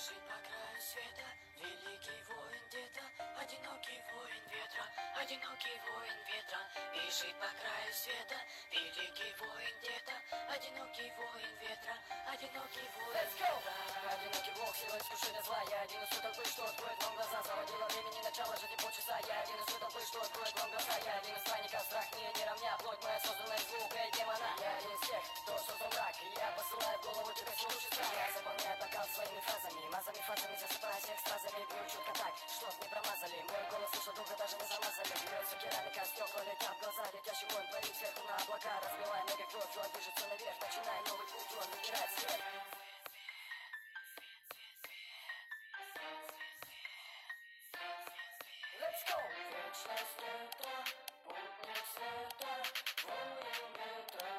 Бежит по краю света великий воин где-то, одинокий воин ветра, одинокий воин ветра. Бежит по краю света великий воин где-то, одинокий воин ветра, одинокий воин ветра. Одинокий волк, сила искушения зла. Я один из той толпы, что откроет вам глаза. Заводила времени, начало жить не полчаса. Я один из той толпы, что откроет вам глаза. Я один из странников, страх мне не равня. Плоть моя создана из звука и демона. Я один из тех, кто создал мрак. И я посылаю в голову тебе свой лучший страх. Я заполняю бокал своими фразами, мазами, фазами, засыпая всех стразами. Бью четко так, чтоб не промазали. Мой голос слышал долго, даже не замазали. Бьется керамика, стекла летят в глаза. Летящий воин творит сверху на облака. Разбивая ноги кровь, он движется наверх. Начиная новый путь, он выбирает свет. Let's go! Вечность ветра, путник света, воин ветра,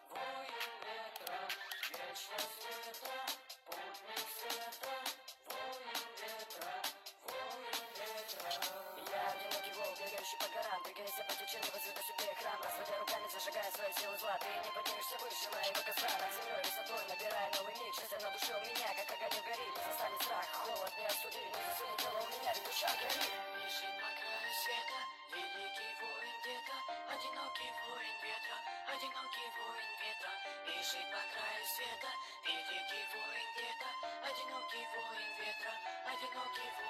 воин ветра. Вечность ветра, путник света, воин ветра, воин ветра. Я одинокий волк, бегающий по горам, двигайся по течению, возведу себе храм, разводя руками, зажигая свои силы зла. Ты не поднимешься выше моего костра, над землей высотой, набирая новый миг. Счастье на душе у меня, как огонь в горе, не застанет страх, холод не остудит, не засунет тело у меня, ведь душа горит. Бежит по краю света великий воин где-то, одинокий воин ветра, одинокий воин ветра. Бежит по краю света великий воин где-то, одинокий воин ветра, одинокий воин